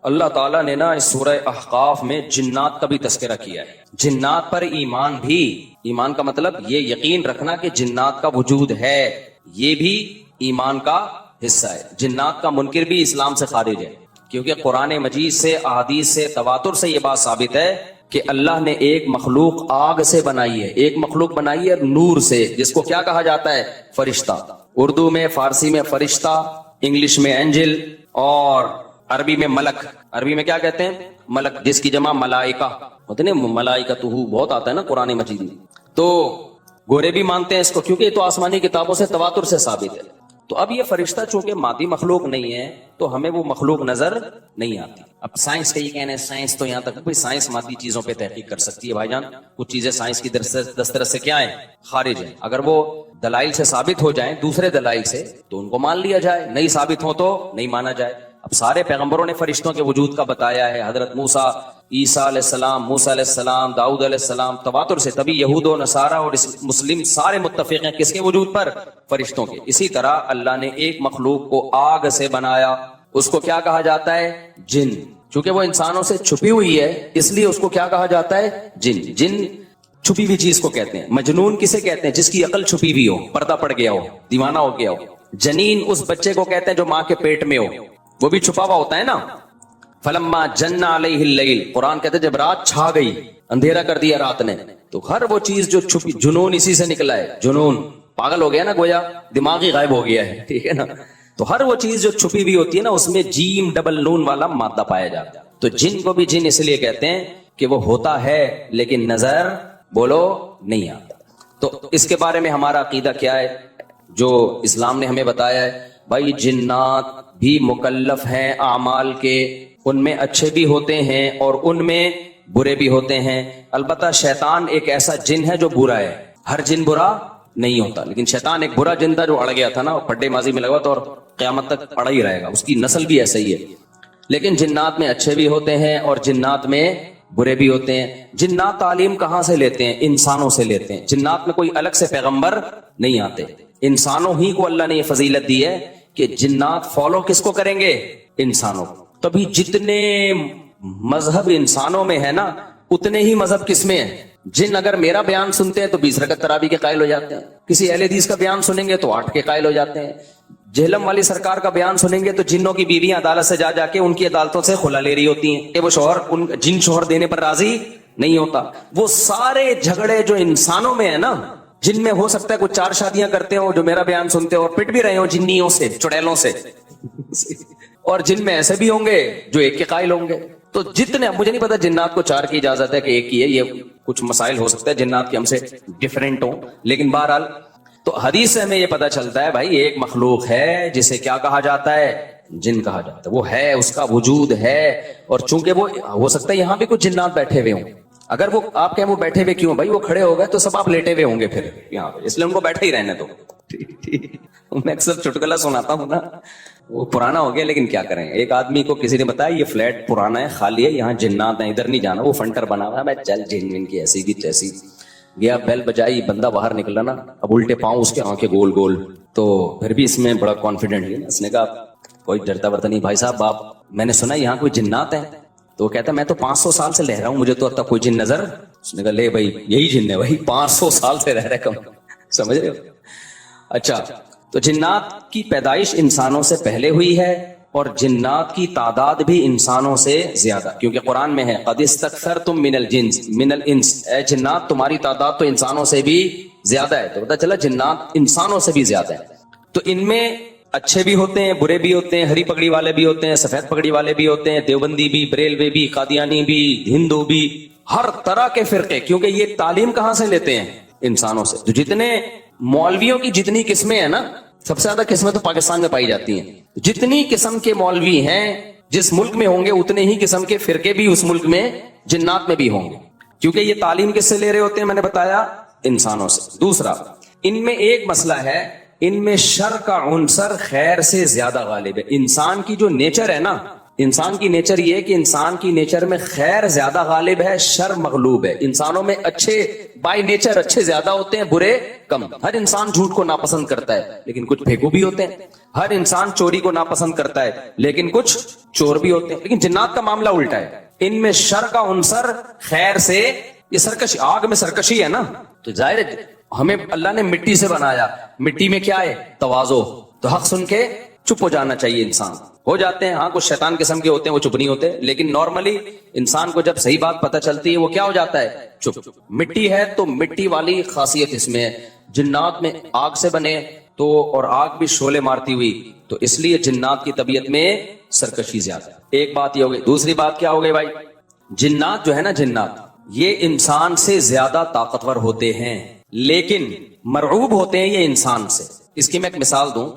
اللہ تعالیٰ نے نا اس سورہ احقاف میں جنات کا بھی تذکرہ کیا ہے. جنات پر ایمان بھی، ایمان کا مطلب یہ یقین رکھنا کہ جنات کا وجود ہے، یہ بھی ایمان کا حصہ ہے. جنات کا منکر بھی اسلام سے خارج ہے، کیونکہ قرآن مجید سے، احادیث سے، تواتر سے یہ بات ثابت ہے کہ اللہ نے ایک مخلوق آگ سے بنائی ہے، ایک مخلوق بنائی ہے نور سے، جس کو کیا کہا جاتا ہے؟ فرشتہ. اردو میں، فارسی میں فرشتہ، انگلش میں اینجل، اور عربی میں ملک. عربی میں کیا کہتے ہیں؟ ملک، جس کی جمع ملائکہ ہوتے ہیں. ملائکتہ بہت آتا ہے نا قرآن مجید میں. تو گورے بھی مانتے ہیں اس کو، کیونکہ یہ تو آسمانی کتابوں سے، تواتر سے ثابت ہے. تو اب یہ فرشتہ چونکہ مادی مخلوق نہیں ہے تو ہمیں وہ مخلوق نظر نہیں آتی. اب سائنس کا یہ کہنا ہے، سائنس تو یہاں تک بھائی سائنس مادی چیزوں پہ تحقیق کر سکتی ہے بھائی جان. کچھ چیزیں سائنس کی دسترس سے کیا ہیں؟ خارج ہیں. اگر وہ دلائل سے ثابت ہو جائیں، دوسرے دلائل سے، تو ان کو مان لیا جائے، نہیں ثابت ہو تو نہیں مانا جائے. اب سارے پیغمبروں نے فرشتوں کے وجود کا بتایا ہے. حضرت موسیٰ، عیسیٰ علیہ السلام، موسیٰ علیہ السلام، داؤد علیہ السلام، تواتر سے. تبھی یہود و نصارہ اور مسلم سارے متفق ہیں کس کے وجود پر؟ فرشتوں کے. اسی طرح اللہ نے ایک مخلوق کو آگ سے بنایا، اس کو کیا کہا جاتا ہے؟ جن. چونکہ وہ انسانوں سے چھپی ہوئی ہے اس لیے اس کو کیا کہا جاتا ہے؟ جن. جن چھپی ہوئی چیز کو کہتے ہیں. مجنون کسے کہتے ہیں؟ جس کی عقل چھپی ہوئی ہو، پردہ پڑ گیا ہو، دیوانہ ہو گیا ہو. جنین اس بچے کو کہتے ہیں جو ماں کے پیٹ میں ہو، وہ بھی چھپا ہوا ہوتا ہے نا. فلما جن علیہ اللیل، قرآن کہتے ہیں جب رات چھا گئی، اندھیرا کر دیا رات نے، تو ہر وہ چیز جو چھپی، جنون اسی سے نکلا ہے. جنون پاگل ہو گیا نا، گویا دماغ ہی غائب ہو گیا ہے، ٹھیک ہے نا. تو ہر وہ چیز جو چھپی ہوئی ہوتی ہے نا، اس میں جیم ڈبل نون والا مادہ پایا جاتا ہے. تو جن کو بھی جن اس لیے کہتے ہیں کہ وہ ہوتا ہے لیکن نظر بولو نہیں آتا. تو اس کے بارے میں ہمارا عقیدہ کیا ہے جو اسلام نے ہمیں بتایا ہے؟ بھائی جنات بھی مکلف ہیں اعمال کے، ان میں اچھے بھی ہوتے ہیں اور ان میں برے بھی ہوتے ہیں. البتہ شیطان ایک ایسا جن ہے جو برا ہے. ہر جن برا نہیں ہوتا، لیکن شیطان ایک برا جن تھا جو اڑ گیا تھا نا، پڈے ماضی میں لگا تھا اور قیامت تک اڑا ہی رہے گا. اس کی نسل بھی ایسا ہی ہے. لیکن جنات میں اچھے بھی ہوتے ہیں اور جنات میں برے بھی ہوتے ہیں. جنات تعلیم کہاں سے لیتے ہیں؟ انسانوں سے لیتے ہیں. جنات میں کوئی الگ سے پیغمبر نہیں آتے. انسانوں ہی کو اللہ نے یہ فضیلت دی ہے کہ جنات فالو کس کو کریں گے؟ انسانوں کو. تبھی جتنے مذہب انسانوں میں ہے نا، اتنے ہی مذہب کس میں ہے؟ جن اگر میرا بیان سنتے ہیں تو 20 رکعت تراویح کے قائل ہو جاتے ہیں. کسی اہل حدیث کا بیان سنیں گے تو 8 کے قائل ہو جاتے ہیں. جہلم والی سرکار کا بیان سنیں گے تو جنوں کی بیویاں عدالت سے جا کے ان کی عدالتوں سے خلا لے رہی ہوتی ہیں کہ وہ شوہر جن شوہر دینے پر راضی نہیں ہوتا. وہ سارے جھگڑے جو انسانوں میں ہے نا، جن میں ہو سکتا ہے کچھ 4 شادیاں کرتے ہوں جو میرا بیان سنتے ہو اور پٹ بھی رہے ہوں جنیوں سے، چڑیلوں سے، اور جن میں ایسے بھی ہوں گے جو ایک کے قائل ہوں گے. تو جتنے، مجھے نہیں پتا جنات کو 4 کی اجازت ہے کہ ایک کی ہے، یہ کچھ مسائل ہو سکتا ہے جنات کے ہم سے ڈیفرنٹ ہوں، لیکن بہرحال تو حدیث سے ہمیں یہ پتا چلتا ہے بھائی ایک مخلوق ہے جسے کیا کہا جاتا ہے؟ جن کہا جاتا ہے. وہ ہے، اس کا وجود ہے. اور چونکہ وہ ہو سکتا ہے یہاں بھی کچھ جنات بیٹھے ہوئے ہوں. اگر وہ آپ کہیں وہ بیٹھے ہوئے کیوں؟ بھائی وہ کھڑے ہو گئے تو سب آپ لیٹے ہوئے ہوں گے پھر یہاں پہ، اس لیے ان کو بیٹھے ہی رہنے دو. میں اکثر چٹکلا سناتا ہوں نا، وہ پرانا ہو گیا لیکن کیا کریں. ایک آدمی کو کسی نے بتایا یہ فلیٹ پرانا ہے، خالی ہے، یہاں جنات ہیں، ادھر نہیں جانا. وہ فنٹر بنا ہوا ہے. میں چل جن کی ایسی بھی تیسی گیا، بیل بجائی، بندہ باہر نکلا نا، اب الٹے پاؤں اس کے آنکھیں گول گول. تو پھر بھی اس میں بڑا کانفیڈنٹ ہے. اس نے کہا کوئی ڈرتا ورتا نہیں بھائی صاحب، آپ میں نے سنا یہاں کوئی جنات ہیں. تو وہ کہتا ہے میں تو 500 سال سے رہ رہا ہوں، مجھے تو اب تک کوئی جن نظر. اس نے کہا لے بھائی یہی جن ہے بھائی، 500 سال سے رہ رہے کم، سمجھ رہے ہو؟ اچھا، تو جنات کی پیدائش انسانوں سے پہلے ہوئی ہے اور جنات کی تعداد بھی انسانوں سے زیادہ، کیونکہ قرآن میں ہے قد استکثرتم من الانس، اے جنات تمہاری تعداد تو انسانوں سے بھی زیادہ ہے. تو پتہ چلا جنات انسانوں سے بھی زیادہ ہے. تو ان میں اچھے بھی ہوتے ہیں، برے بھی ہوتے ہیں، ہری پگڑی والے بھی ہوتے ہیں، سفید پگڑی والے بھی ہوتے ہیں، دیوبندی بھی، بریلوی بھی، قادیانی بھی، ہندو بھی، ہر طرح کے فرقے. کیونکہ یہ تعلیم کہاں سے لیتے ہیں؟ انسانوں سے. تو جتنے مولویوں کی جتنی قسمیں ہیں نا، سب سے زیادہ قسمیں تو پاکستان میں پائی جاتی ہیں. جتنی قسم کے مولوی ہیں جس ملک میں ہوں گے، اتنے ہی قسم کے فرقے بھی اس ملک میں جنات میں بھی ہوں گے. کیونکہ یہ تعلیم کس سے لے رہے ہوتے ہیں؟ میں نے بتایا انسانوں سے. دوسرا، ان میں ایک مسئلہ ہے، ان میں شر کا عنصر خیر سے زیادہ غالب ہے. انسان کی جو نیچر ہے نا، انسان کی نیچر یہ ہے کہ انسان کی نیچر میں خیر زیادہ غالب ہے، شر مغلوب ہے. انسانوں میں اچھے بائی نیچر اچھے زیادہ ہوتے ہیں، برے کم. ہر انسان جھوٹ کو ناپسند کرتا ہے لیکن کچھ پھیکو بھی ہوتے ہیں. ہر انسان چوری کو ناپسند کرتا ہے لیکن کچھ چور بھی ہوتے ہیں. لیکن جنات کا معاملہ الٹا ہے، ان میں شر کا عنصر خیر سے، یہ سرکشی، آگ میں سرکشی ہے نا. تو ظاہر ہے ہمیں اللہ نے مٹی سے بنایا، مٹی میں کیا ہے؟ تواضع. تو حق سن کے چپ ہو جانا چاہیے. انسان ہو جاتے ہیں، ہاں کچھ شیطان قسم کے ہوتے ہیں وہ چپ نہیں ہوتے، لیکن نارملی انسان کو جب صحیح بات پتہ چلتی ہے وہ کیا ہو جاتا ہے؟ چپ. مٹی ہے تو مٹی والی خاصیت اس میں ہے. جنات میں آگ سے بنے تو، اور آگ بھی شعلے مارتی ہوئی، تو اس لیے جنات کی طبیعت میں سرکشی زیادہ ہے. ایک بات یہ ہو گئی. دوسری بات کیا ہو گئی بھائی؟ جنات جو ہے نا، جنات یہ انسان سے زیادہ طاقتور ہوتے ہیں لیکن مرعوب ہوتے ہیں یہ انسان سے. اس کی میں ایک مثال دوں.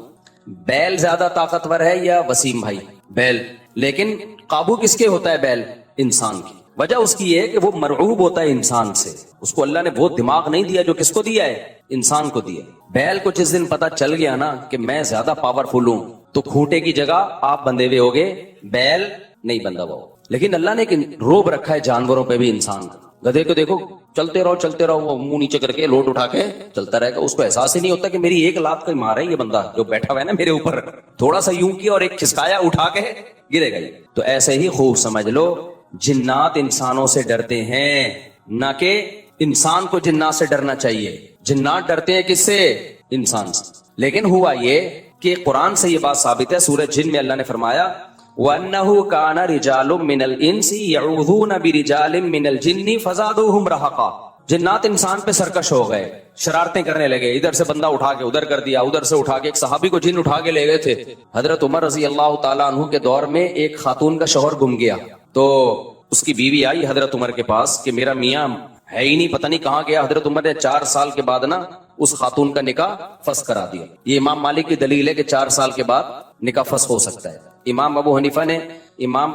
بیل زیادہ طاقتور ہے یا وسیم بھائی؟ بیل. لیکن قابو کس کے ہوتا ہے بیل؟ انسان کی. وجہ اس کی یہ ہے کہ وہ مرعوب ہوتا ہے انسان سے. اس کو اللہ نے وہ دماغ نہیں دیا جو کس کو دیا ہے؟ انسان کو دیا. بیل کو جس دن پتا چل گیا نا کہ میں زیادہ پاورفل ہوں تو کھوٹے کی جگہ آپ بندھے ہوئے ہوگے، بیل نہیں بندھا ہوا. لیکن اللہ نے ایک روب رکھا ہے جانوروں پہ بھی انسان کا. گدھے کو دیکھو چلتے رہو، وہ منہ نیچے کر کے لوٹ اٹھا کے چلتا رہے گا. اس کو احساس ہی نہیں ہوتا کہ میری ایک لات کا مار ہے یہ بندہ جو بیٹھا ہوا ہے نا میرے اوپر، تھوڑا سا یوں کیا اور ایک کھسکایا اٹھا کے گرے گا. تو ایسے ہی خوب سمجھ لو جنات انسانوں سے ڈرتے ہیں، نہ کہ انسان کو جنات سے ڈرنا چاہیے. جنات ڈرتے ہیں کس سے؟ انسان سے. لیکن ہوا یہ کہ قرآن سے یہ بات ثابت ہے. سورہ جن میں اللہ نے فرمایا وَأَنَّهُ كَانَ رِجَالٌ مِّنَ الْإِنسِ يَعُوذُونَ بِرِجَالٍ مِّنَ الْجِنِّ فَزَادُوهُمْ رَهَقًا. جنات انسان پہ سرکش ہو گئے، شرارتیں کرنے لگے. ادھر سے بندہ اٹھا کے ادھر کر دیا، ادھر سے اٹھا کے. ایک صحابی کو جن اٹھا کے لے گئے تھے. حضرت عمر رضی اللہ تعالیٰ عنہ کے دور میں ایک خاتون کا شوہر گم گیا تو اس کی بیوی آئی حضرت عمر کے پاس کہ میرا میاں ہے ہی نہیں، پتہ نہیں کہاں گیا. حضرت عمر نے 4 سال کے بعد نا اس خاتون کا نکاح فسخ کرا دیا. یہ امام مالک کی دلیل ہے کہ 4 سال کے بعد نکاح فسخ ہو سکتا ہے. امام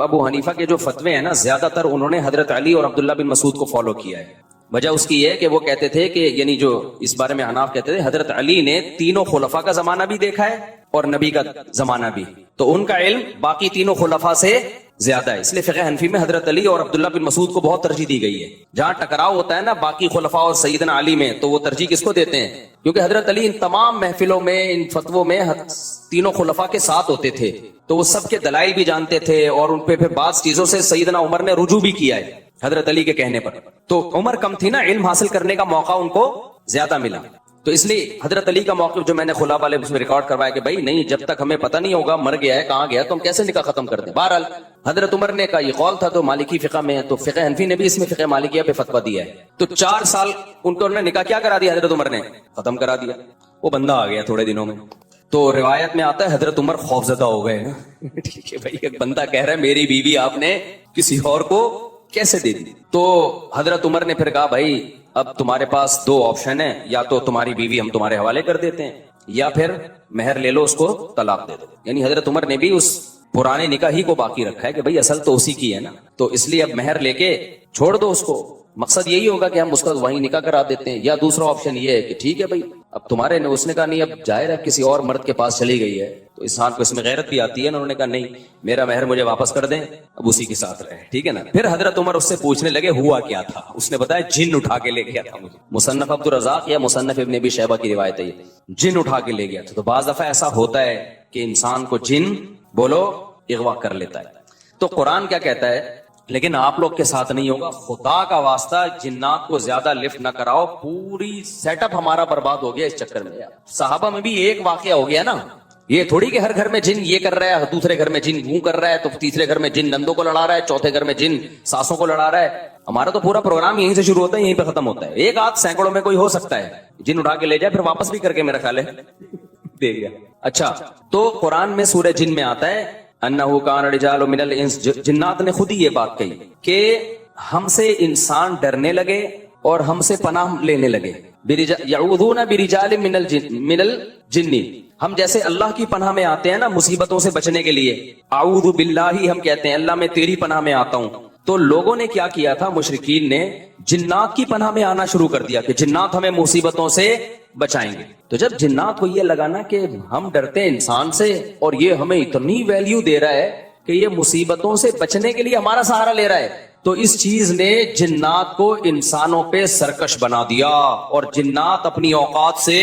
ابو حنیفہ کے جو فتوے ہیں نا زیادہ تر انہوں نے حضرت علی اور عبداللہ بن مسعود کو فالو کیا ہے. وجہ اس کی یہ ہے کہ وہ کہتے تھے کہ یعنی جو اس بارے میں حناف کہتے تھے حضرت علی نے تینوں خلفاء کا زمانہ بھی دیکھا ہے اور نبی کا زمانہ بھی، تو ان کا علم باقی تینوں خلفاء سے زیادہ ہے. اس لیے فقہ حنفی میں حضرت علی اور عبداللہ بن مسعود کو بہت ترجیح دی گئی ہے. جہاں ٹکراؤ ہوتا ہے نا باقی خلفاء اور سیدنا علی میں تو وہ ترجیح کس کو دیتے ہیں؟ کیونکہ حضرت علی ان تمام محفلوں میں، ان فتووں میں تینوں خلفاء کے ساتھ ہوتے تھے تو وہ سب کے دلائل بھی جانتے تھے اور ان پہ پھر بعض چیزوں سے سیدنا عمر نے رجوع بھی کیا ہے حضرت علی کے کہنے پر. تو عمر کم تھی نا، علم حاصل کرنے کا موقع ان کو زیادہ ملا. تو اس لیے حضرت علی کا موقف جو میں نے خلا والے اس میں ریکارڈ کروایا کہ بھائی نہیں، جب تک ہمیں پتہ نہیں ہوگا مر گیا ہے کہاں گیا تو ہم کیسے نکاح ختم کر دیں. بہرحال حضرت عمر نے کا یہ قول تھا تو مالکی فقہ میں ہے، تو فقہ حنفی نے بھی اس میں فقہ مالکیہ پہ فتویٰ دیا ہے. تو 4 سال ان کو نکاح کیا کرا دیا؟ حضرت عمر نے ختم کرا دیا. وہ بندہ آ گیا تھوڑے دنوں میں. تو روایت میں آتا ہے حضرت عمر خوفزدہ ہو گئے. ٹھیک ہے بھائی، ایک بندہ کہہ رہا ہے میری بیوی آپ نے کسی اور کو کیسے دے دی؟ تو حضرت عمر نے پھر کہا بھائی اب تمہارے پاس 2 آپشن ہیں، یا تو تمہاری بیوی ہم تمہارے حوالے کر دیتے ہیں یا پھر مہر لے لو، اس کو طلاق دے دو. یعنی حضرت عمر نے بھی اس پرانے نکاح ہی کو باقی رکھا ہے کہ بھئی اصل تو اسی کی ہے نا، تو اس لیے اب مہر لے کے چھوڑ دو اس کو. مقصد یہی ہوگا کہ ہم اس کا وہیں نکاح کرا دیتے ہیں. یا دوسرا آپشن یہ ہے کہ ٹھیک ہے بھئی اب تمہارے نے، اس نے کہا نہیں اب ظاہر ہے کسی اور مرد کے پاس چلی گئی ہے تو انسان کو اس میں غیرت بھی آتی ہے نا. انہوں نے کہا نہیں میرا مہر مجھے واپس کر دیں، اب اسی کے ساتھ رہے. ٹھیک ہے نا. پھر حضرت عمر اس سے پوچھنے لگے ہوا کیا تھا. اس نے بتایا جن اٹھا کے لے گیا تھا مجھے. مصنف عبدالرزاق یا مصنف ابن ابی شیبہ کی روایت ہے، جن اٹھا کے لے گیا تھا. تو بعض دفعہ ایسا ہوتا ہے کہ انسان کو جن بولو اغوا کر لیتا ہے. تو قرآن کیا کہتا ہے؟ لیکن آپ لوگ کے ساتھ نہیں ہوگا. خدا کا واسطہ جنات کو زیادہ لفٹ نہ کراؤ، پوری سیٹ اپ ہمارا برباد ہو گیا اس چکر میں. صحابہ میں بھی ایک واقعہ ہو گیا نا، یہ تھوڑی کہ ہر گھر میں جن یہ کر رہا ہے، دوسرے گھر میں جن وہ کر رہا ہے، تو تیسرے گھر میں جن نندوں کو لڑا رہا ہے، چوتھے گھر میں جن ساسوں کو لڑا رہا ہے. ہمارا تو پورا پروگرام یہیں سے شروع ہوتا ہے یہیں پہ ختم ہوتا ہے. ایک آدھ سینکڑوں میں کوئی ہو سکتا ہے جن اٹھا کے لے جائے، پھر واپس بھی کر کے میرا خیال ہے دے گیا. اچھا تو قرآن میں سورہ جن میں آتا ہے انہو کان رجال من الانس، جنات نے خود ہی یہ بات کہی کہ ہم سے انسان ڈرنے لگے اور ہم سے پناہ لینے لگے. یعوذون برجال من الجن، ہم جیسے اللہ کی پناہ میں آتے ہیں نا مصیبتوں سے بچنے کے لیے، اعوذ باللہ ہم کہتے ہیں اللہ میں تیری پناہ میں آتا ہوں. تو لوگوں نے کیا کیا تھا؟ مشرکین نے جنات کی پناہ میں آنا شروع کر دیا کہ جنات ہمیں مصیبتوں سے بچائیں گے. تو جب جنات کو یہ لگا نا کہ ہم ڈرتے ہیں انسان سے اور یہ ہمیں اتنی ویلیو دے رہا ہے کہ یہ مصیبتوں سے بچنے کے لیے ہمارا سہارا لے رہا ہے. تو اس چیز نے جنات کو انسانوں پہ سرکش بنا دیا اور جنات اپنی اوقات سے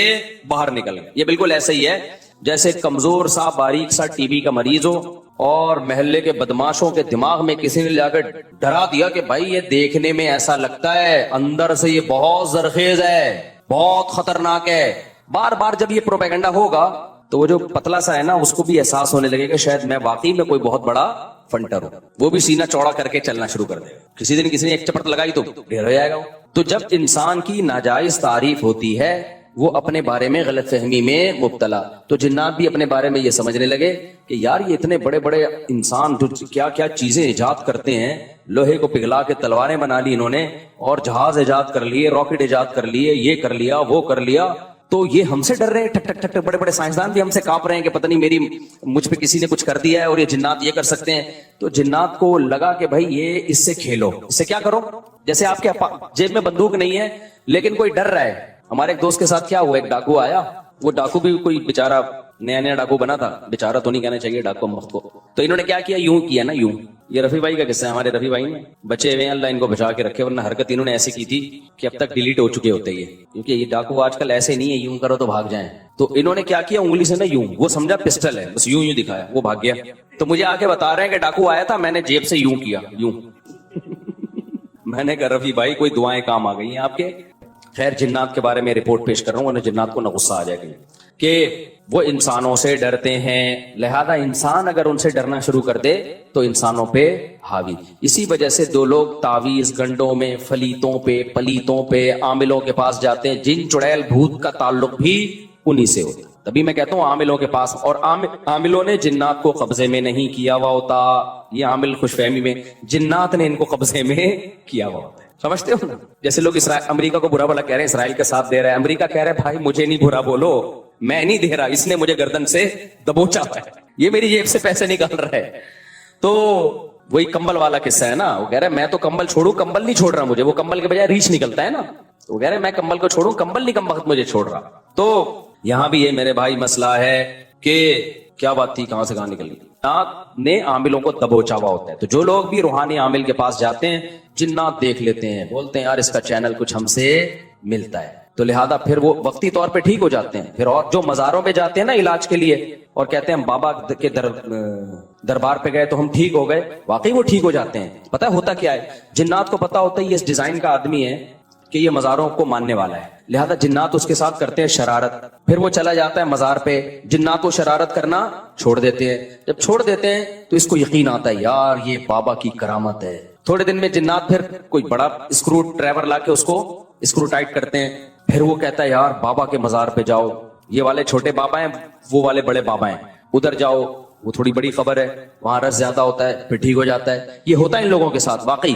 باہر نکل گئے. یہ بالکل ایسا ہی ہے جیسے کمزور سا باریک سا ٹی بی کا مریض ہو اور محلے کے بدماشوں کے دماغ میں کسی نے جا کر ڈرا دیا کہ بھائی یہ دیکھنے میں ایسا لگتا ہے، اندر سے یہ بہت زرخیز ہے، بہت خطرناک ہے. بار بار جب یہ پروپیگنڈا ہوگا تو وہ جو پتلا سا ہے نا اس کو بھی احساس ہونے لگے کہ شاید میں واقعی میں کوئی بہت بڑا فنٹر ہوں. وہ بھی سینہ چوڑا کر کے چلنا شروع کر دے گا. کسی دن کسی نے ایک چپٹ لگائی تو ڈھیر ہو جائے گا. تو جب انسان کی ناجائز تعریف ہوتی ہے وہ اپنے بارے میں غلط فہمی میں مبتلا، تو جنات بھی اپنے بارے میں یہ سمجھنے لگے کہ یار یہ اتنے بڑے بڑے انسان جو کیا کیا چیزیں ایجاد کرتے ہیں، لوہے کو پگھلا کے تلواریں بنا لی انہوں نے، اور جہاز ایجاد کر لیے، راکٹ ایجاد کر لیے، یہ کر لیا وہ کر لیا، تو یہ ہم سے ڈر رہے ہیں. ٹھک ٹھک ٹھک. بڑے بڑے سائنسدان بھی ہم سے کانپ رہے ہیں کہ پتہ نہیں مجھ پہ کسی نے کچھ کر دیا ہے اور یہ جنات یہ کر سکتے ہیں. تو جنات کو لگا کہ بھائی یہ اس سے کھیلو، اس سے کیا کرو. جیسے آپ کے جیب میں بندوق نہیں ہے لیکن کوئی ڈر رہا ہے. ہمارے ایک دوست کے ساتھ کیا ہوا، ایک ڈاکو آیا، وہ ڈاکو بھی کوئی بیچارہ نیا نیا ڈاکو بنا تھا، بیچارہ تو نہیں کہنا چاہیے ڈاکو مخت کو. تو انہوں نے کیا کیا، یوں کیا نا یوں. یہ رفیع بھائی کا قصہ ہے، ہمارے رفیع بھائی نے بچے ہوئے ہیں، اللہ ان کو بچا کے رکھے، ورنہ حرکت انہوں نے ایسی کی تھی کہ اب تک ڈیلیٹ ہو چکے ہوتے یہ، کیونکہ یہ ڈاکو آج کل ایسے نہیں ہے یوں کرو تو بھاگ جائیں. تو انہوں نے کیا کیا، انگلی سے نا یوں، وہ سمجھا پسٹل ہے، بس یوں یوں دکھایا، وہ بھاگ گیا. تو مجھے آ کے بتا رہے ہیں کہ ڈاکو آیا تھا، میں نے جیب سے یوں کیا، یوں. میں نے کہا رفیع بھائی کوئی دعائیں کام آ گئی ہیں آپ کے. خیر جنات کے بارے میں رپورٹ پیش کر رہا ہوں ورنہ جنات کو نہ غصہ آ جائے گا کہ وہ انسانوں سے ڈرتے ہیں، لہذا انسان اگر ان سے ڈرنا شروع کر دے تو انسانوں پہ حاوی. اسی وجہ سے دو لوگ تعویذ گنڈوں میں فلیتوں پہ پلیتوں پہ عاملوں کے پاس جاتے ہیں. جن چڑیل بھوت کا تعلق بھی انہی سے ہوتا. تبھی میں کہتا ہوں عاملوں کے پاس، اور عاملوں نے جنات کو قبضے میں نہیں کیا ہوا ہوتا. یہ عامل خوش فہمی میں، جنات نے ان کو قبضے میں کیا ہوا ہوتا ہے. سمجھتے ہو نا؟ جیسے لوگ امریکہ کو برا بھلا کہہ رہے ہیں، اسرائیل کا ساتھ دے رہا ہے، امریکہ کہہ رہا ہے بھائی مجھے نہیں برا بولو، میں نہیں دے رہا، اس نے مجھے گردن سے دبوچا ہے، یہ میری جیب سے پیسے نکال رہا ہے. تو وہی کمبل والا قصہ ہے نا، وہ کہہ رہا ہے میں تو کمبل چھوڑوں، کمبل نہیں چھوڑ رہا مجھے، وہ کمبل کے بجائے ریچھ نکلتا ہے نا، وہ کہہ رہے ہیں میں کمبل کو چھوڑوں، کمبل نہیں کم وقت مجھے چھوڑ رہا. تو یہاں بھی یہ میرے بھائی مسئلہ ہے کہ کیا بات تھی، کہاں سے کہاں نکل گئی. جنات نے عاملوں کو دبوچا ہوا ہوتا ہے. تو جو لوگ بھی روحانی عامل کے پاس جاتے ہیں جنات دیکھ لیتے ہیں، بولتے ہیں یار اس کا چینل کچھ ہم سے ملتا ہے، تو لہذا پھر وہ وقتی طور پہ ٹھیک ہو جاتے ہیں. پھر اور جو مزاروں پہ جاتے ہیں نا علاج کے لیے اور کہتے ہیں ہم بابا کے دربار پہ گئے تو ہم ٹھیک ہو گئے، واقعی وہ ٹھیک ہو جاتے ہیں. پتہ ہوتا کیا ہے، جنات کو پتہ ہوتا ہے یہ اس ڈیزائن کا آدمی ہے کہ یہ مزاروں کو ماننے والا ہے، لہذا جنات اس کے ساتھ کرتے ہیں شرارت. پھر وہ چلا جاتا ہے مزار پہ، جنات کو شرارت کرنا چھوڑ دیتے ہیں. جب چھوڑ دیتے ہیں تو اس کو یقین آتا ہے یار یہ بابا کی کرامت ہے. تھوڑے دن میں جنات پھر کوئی بڑا اسکرو ڈرائیور لا کے اس کو اسکرو ٹائٹ کرتے ہیں. پھر وہ کہتا ہے یار بابا کے مزار پہ جاؤ، یہ والے چھوٹے بابا ہیں وہ والے بڑے بابا ہیں، ادھر جاؤ وہ تھوڑی بڑی خبر ہے، وہاں رس زیادہ ہوتا ہے، پھر ٹھیک ہو جاتا ہے. یہ ہوتا ہے ان لوگوں کے ساتھ. واقعی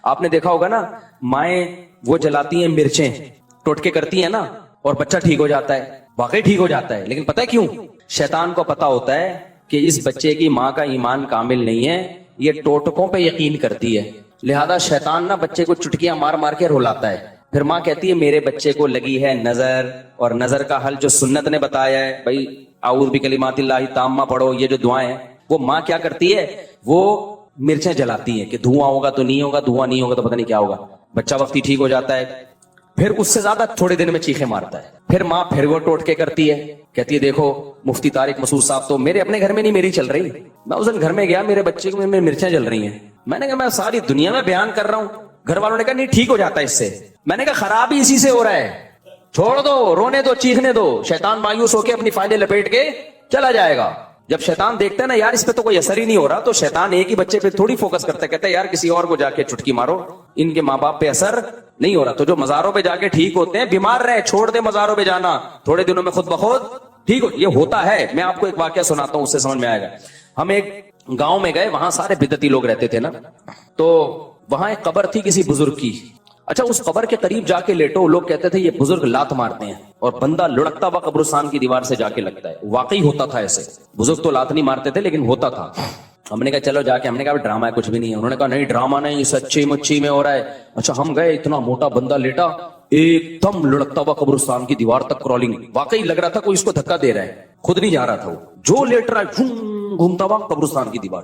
آپ نے دیکھا ہوگا نا، مائیں وہ جلاتی ہیں مرچیں، ٹوٹکے کرتی ہیں نا اور بچہ ٹھیک ہو جاتا ہے، واقعی ٹھیک ہو جاتا ہے. لیکن پتہ ہے کیوں؟ شیطان کو پتا ہوتا ہے کہ اس بچے کی ماں کا ایمان کامل نہیں ہے، یہ ٹوٹکوں پہ یقین کرتی ہے، لہذا شیطان نا بچے کو چٹکیاں مار مار کے رلاتا ہے. پھر ماں کہتی ہے میرے بچے کو لگی ہے نظر، اور نظر کا حل جو سنت نے بتایا ہے بھائی اعوذ بکلمات اللہ التامہ پڑھو، یہ جو دعائیں ہیں، وہ ماں کیا کرتی ہے، وہ مرچیں جلاتی ہے کہ دھواں ہوگا تو نہیں ہوگا، دھواں نہیں ہوگا تو پتہ نہیں کیا ہوگا. بچہ وقتی ٹھیک ہو جاتا ہے، پھر اس سے زیادہ تھوڑے دن میں چیخیں مارتا ہے. پھر ماں پھر وہ ٹوٹکے کرتی ہے، کہتی ہے دیکھو مفتی طارق مسعود صاحب تو میرے اپنے گھر میں نہیں میری چل رہی، میں اس دن گھر میں گیا میرے بچے کو میں مرچیں جل رہی ہیں، میں نے کہا میں ساری دنیا میں بیان کر رہا ہوں. گھر والوں نے کہا نہیں ٹھیک ہو جاتا ہے اس سے. میں نے کہا خراب ہی اسی سے ہو رہا ہے، چھوڑ دو، رونے دو، چیخنے دو، شیطان مایوس ہو کے اپنی فائدے لپیٹ کے چلا جائے گا. جب شیطان دیکھتا ہے نا یار اس پہ تو کوئی اثر ہی نہیں ہو رہا، تو شیطان ایک ہی بچے پہ تھوڑی فوکس کرتا ہے، کہتا ہے یار کسی اور کو جا کے چٹکی مارو، ان کے ماں باپ پہ اثر نہیں ہو رہا. تو جو مزاروں پہ جا کے ٹھیک ہوتے ہیں، بیمار رہے چھوڑ دے مزاروں پہ جانا، تھوڑے دنوں میں خود بخود ٹھیک ہو. یہ ہوتا ہے. میں آپ کو ایک واقعہ سناتا ہوں، اس سے سمجھ میں آئے گا. ہم ایک گاؤں میں گئے، وہاں سارے بدعتی لوگ رہتے تھے نا، تو وہاں ایک قبر تھی کسی بزرگ کی. اچھا اس قبر کے قریب جا کے لیٹو، لوگ کہتے تھے یہ بزرگ لات مارتے ہیں اور بندہ لڑکتا ہوا قبرستان کی دیوار سے جا کے لگتا ہے. واقعی ہوتا تھا ایسے، بزرگ تو لات نہیں مارتے تھے لیکن ہوتا تھا. ہم نے کہا چلو جا کے، ہم نے کہا ڈرامہ ہے کچھ بھی نہیں ہے. انہوں نے کہا نہیں ڈرامہ نہیں، سچی مچی میں ہو رہا ہے. اچھا ہم گئے، اتنا موٹا بندہ لیٹا، ایک دم لڑکتا ہوا قبرستان کی دیوار تک کرالنگ. واقعی لگ رہا تھا کوئی اس کو دھکا دے رہا ہے، خود نہیں جا رہا تھا، وہ جو لیٹ رہا ہے گھومتا ہوا قبرستان کی دیوار.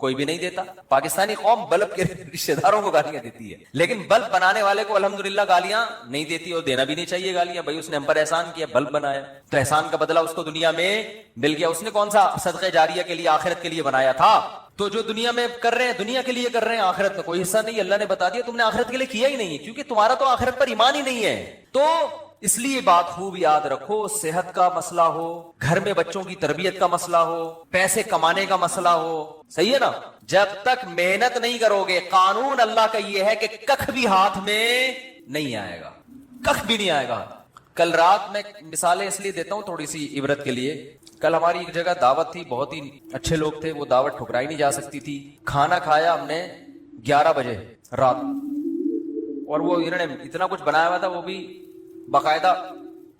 کوئی بھی نہیں دیتا. پاکستانی قوم بلب کے رشتہ داروں کو گالیاں دیتی ہے, لیکن بلب بنانے والے کو الحمدللہ گالیاں نہیں دیتی, اور دینا بھی نہیں چاہیے گالیاں. بھائی اس نے ہم پر احسان کیا, بلب بنایا, تو احسان کا بدلہ اس کو دنیا میں مل گیا. اس نے کون سا صدقہ جاریہ کے لیے, آخرت کے لیے بنایا تھا. تو جو دنیا میں کر رہے ہیں, دنیا کے لیے کر رہے ہیں, آخرت میں کوئی حصہ نہیں. اللہ نے بتا دیا تم نے آخرت کے لیے کیا ہی نہیں ہے, کیونکہ تمہارا تو آخرت پر ایمان ہی نہیں ہے. تو اس لیے بات خوب یاد رکھو, صحت کا مسئلہ ہو, گھر میں بچوں کی تربیت کا مسئلہ ہو, پیسے کمانے کا مسئلہ ہو, صحیح ہے نا, جب تک محنت نہیں کرو گے, قانون اللہ کا یہ ہے کہ کخ بھی ہاتھ میں نہیں آئے گا, کخ بھی نہیں آئے گا. کل رات میں مثالیں اس لیے دیتا ہوں تھوڑی سی عبرت کے لیے. کل ہماری ایک جگہ دعوت تھی, بہت ہی اچھے لوگ تھے, وہ دعوت ٹھکرائی نہیں جا سکتی تھی. کھانا کھایا ہم نے 11 بجے رات, اور وہ انہوں نے اتنا کچھ بنایا ہوا تھا, وہ بھی باقاعدہ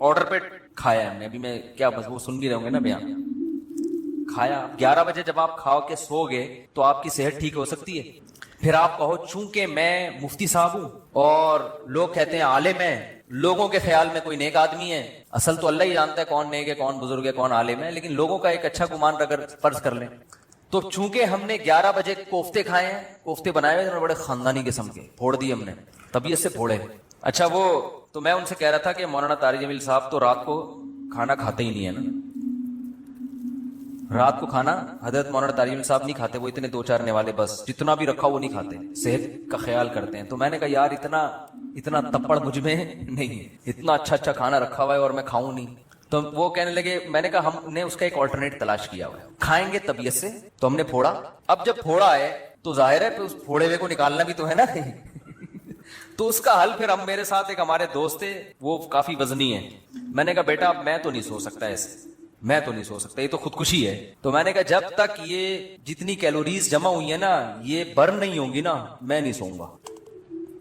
آرڈر پہ کھایا ہم نے. ابھی میں کیا بس وہ سن بھی رہے ہوں گے نا بیان. کھایا 11 بجے, جب آپ کھاؤ کے سو گئے تو آپ کی صحت ٹھیک ہو سکتی ہے. پھر آپ کہو چونکہ میں مفتی صاحب ہوں اور لوگ کہتے ہیں عالم ہے, لوگوں کے خیال میں کوئی نیک آدمی ہے, اصل تو اللہ ہی جانتا ہے کون نیک ہے, کون بزرگ ہے, کون عالم ہے, لیکن لوگوں کا ایک اچھا گمان اگر فرض کر لیں تو چونکہ ہم نے 11 بجے کوفتے کھائے ہیں, کوفتے بنائے ہوئے بڑے خاندانی قسم کے, پھوڑ دیے ہم نے, طبیعت سے پھوڑے. اچھا وہ تو میں ان سے کہہ رہا تھا کہ مولانا طارق جمیل صاحب تو رات کو کھانا کھاتے ہی نہیں ہے نا, رات کو کھانا حضرت مولانا طارق جمیل صاحب نہیں کھاتے, وہ اتنے 2-4 والے بس, جتنا بھی رکھا وہ نہیں کھاتے, صحت کا خیال کرتے ہیں. تو میں نے کہا یار اتنا تپڑ مجھ میں نہیں, اتنا اچھا کھانا رکھا ہوا ہے اور میں کھاؤں نہیں. تو وہ کہنے لگے, میں نے کہا ہم نے اس کا ایک آلٹرنیٹ تلاش کیا ہوا ہے, کھائیں گے طبیعت سے. تو ہم نے پھوڑا, اب جب پھوڑا ہے تو ظاہر ہے اس پھوڑے ہوئے کو نکالنا بھی تو ہے نا. تو اس کا حل پھر ہم, میرے ساتھ ایک ہمارے دوست تھے, وہ کافی وزنی ہیں. میں نے کہا بیٹا میں تو نہیں سو سکتا ایسے, میں تو نہیں سو سکتا, یہ تو خودکشی ہے. تو میں نے کہا جب تک یہ جتنی کیلوریز جمع ہوئی ہیں نا یہ برن نہیں ہوں گی نا, میں نہیں سوؤں گا.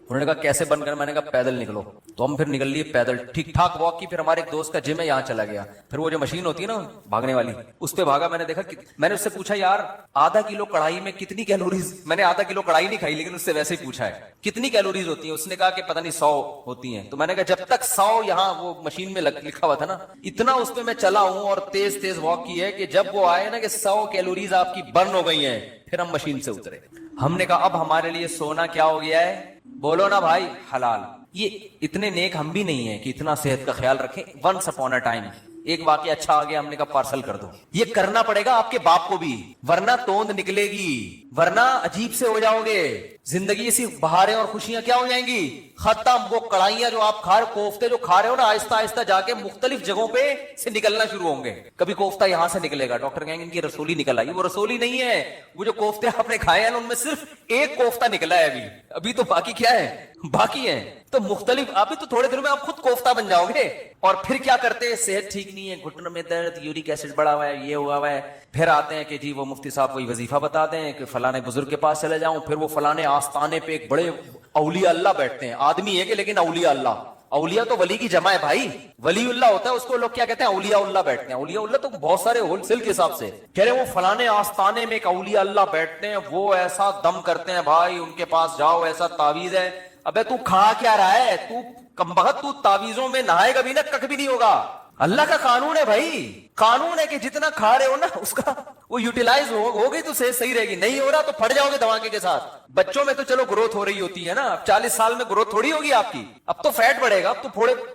انہوں نے کہا کیسے برن کرنا, میں نے کہا پیدل نکلو. تو ہم پھر نکل لیے پیدل, ٹھیک ٹھاک واک کی. پھر ہمارے ایک دوست کا جم ہے, یہاں چلا گیا. پھر وہ جو مشین ہوتی ہے نا بھاگنے والی, اس پہ بھاگا. میں نے دیکھا, میں نے اس سے پوچھا یار آدھا کلو کڑھائی میں کتنی کیلوریز, میں نے آدھا کلو کڑھائی نہیں کھائی لیکن اس سے ویسے ہی پوچھا ہے کتنی کیلوریز ہوتی ہیں. اس نے کہا کہ پتہ نہیں 100 ہوتی ہیں. تو میں نے کہا جب تک 100 یہاں وہ مشین میں لکھا ہوا تھا نا, اتنا اس پہ میں چلا ہوں اور تیز واک کی ہے کہ جب وہ آئے نا کہ 100 کیلوریز آپ کی برن ہو گئی ہیں, پھر ہم مشین سے اترے. ہم نے کہا اب ہمارے لیے سونا کیا ہو گیا ہے, بولو نا بھائی, حلال. یہ اتنے نیک ہم بھی نہیں ہیں کہ اتنا صحت کا خیال رکھیں. ونس اپون اے ٹائم ایک واقعہ اچھا آ گیا, ہم نے کہا پارسل کر دو. یہ کرنا پڑے گا آپ کے باپ کو بھی, ورنہ توند نکلے گی, ورنہ عجیب سے ہو جاؤ گے. زندگی سے بہاریں اور خوشیاں کیا ہو جائیں گی, ختم. وہ کڑھائیاں جو آپ کھا رہے, کوفتے جو کھا رہے ہو نا, آہستہ آہستہ جا کے مختلف جگہوں پہ سے نکلنا شروع ہوں گے. کبھی کوفتہ یہاں سے نکلے گا, ڈاکٹر کہیں گے ان کی رسولی نکل آئی. وہ رسولی نہیں ہے, وہ جو کوفتے آپ نے کھائے ہیں نا ان میں صرف ایک کوفتہ نکلا ہے, ابھی تو باقی کیا ہے, باقی ہے. تو مختلف, ابھی تو تھوڑے دنوں میں آپ خود کوفتہ بن جاؤ گے. اور پھر کیا کرتے ہیں, صحت ٹھیک نہیں ہے, گھٹنوں میں درد, یورک ایسڈ بڑھا ہوا ہے, یہ ہوا ہوا ہے. پھر آتے ہیں کہ جی وہ مفتی صاحب کوئی وظیفہ بتا دیں کہ فلانے بزرگ کے پاس چلے جاؤں. پھر وہ فلانے آستانے پہ ایک بڑے اولیاء اللہ بیٹھتے ہیں, آدمی ہے کہ لیکن اولیاء اللہ. اولیاء تو ولی کی جمع ہے بھائی, ولی اللہ ہوتا ہے, اس کو لوگ کیا کہتے ہیں, اولیاء اللہ بیٹھتے ہیں. اولیاء اللہ تو بہت سارے ہول سیل کے حساب سے کہہ رہے ہیں, وہ فلانے آستانے میں ایک اولیاء اللہ بیٹھتے ہیں, وہ ایسا دم کرتے ہیں بھائی, ان کے پاس جاؤ, ایسا تعویذ ہے. ابے تو کھا کیا رہا ہے, تو کمبخت, تو تعویذوں میں نہائے گا بھی نا, کک بھی نہیں ہوگا. اللہ کا قانون ہے بھائی, قانون ہے کہ جتنا کھا رہے ہو نا اس کا وہ یوٹیلائز ہو گئی تو صحت صحیح رہے گی. نہیں ہو رہا تو پھٹ جاؤ گے دھماکے کے ساتھ. بچوں میں تو چلو گروتھ ہو رہی ہوتی ہے نا, اب 40 سال میں گروتھ تھوڑی ہوگی آپ کی, اب تو فیٹ بڑھے گا, اب تو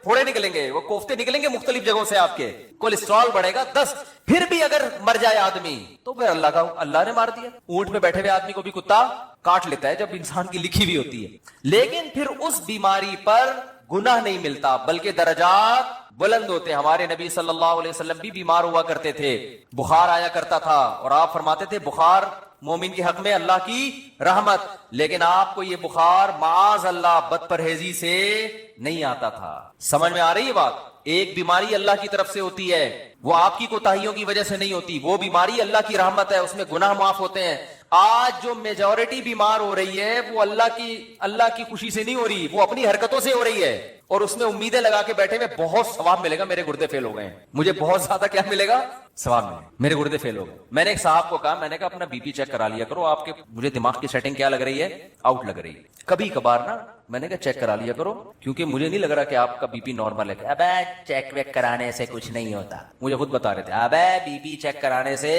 پھوڑے نکلیں گے, وہ کوفتے نکلیں گے مختلف جگہوں سے, آپ کے کولیسٹرول بڑھے گا 10. پھر بھی اگر مر جائے آدمی تو پھر اللہ نے مار دیا. اونٹ پہ بیٹھے ہوئے آدمی کو بھی کتا کاٹ لیتا ہے جب انسان کی لکھی ہوئی ہوتی ہے. لیکن پھر اس بیماری پر گناہ نہیں ملتا بلکہ درجات بلند ہوتے ہیں. ہمارے نبی صلی اللہ علیہ وسلم بھی بیمار ہوا کرتے تھے, بخار آیا کرتا تھا, اور آپ فرماتے تھے بخار مومن کے حق میں اللہ کی رحمت. لیکن آپ کو یہ بخار معاذ اللہ بد پرہیزی سے نہیں آتا تھا. سمجھ میں آ رہی ہے بات؟ ایک بیماری اللہ کی طرف سے ہوتی ہے, وہ آپ کی کوتاہیوں کی وجہ سے نہیں ہوتی. وہ بیماری اللہ کی رحمت ہے, اس میں گناہ معاف ہوتے ہیں. آج جو میجورٹی بیمار ہو رہی ہے وہ اللہ کی خوشی سے نہیں ہو رہی, وہ اپنی حرکتوں سے ہو رہی ہے. اور اس میں امیدیں لگا کے بیٹھے میں بہت ثواب ملے گا, میرے گردے فیل ہو گئے ہیں, مجھے بہت زیادہ کیا ملے گا, ثواب ملے گا, میرے گردے فیل ہو گئے. میں نے ایک صاحب کو کہا, میں نے کہا اپنا بی پی چیک کرا لیا کرو, آپ کے مجھے دماغ کی سیٹنگ کیا لگ رہی ہے, آؤٹ لگ رہی ہے. کبھی کبھار نا میں نے کہا چیک کرا لیا کرو, کیونکہ مجھے نہیں لگ رہا کہ آپ کا بی پی نارمل ہے. ابے چیک ویک کرانے سے کچھ نہیں ہوتا, مجھے خود بتا رہے تھے, ابے بی پی چیک کرانے سے,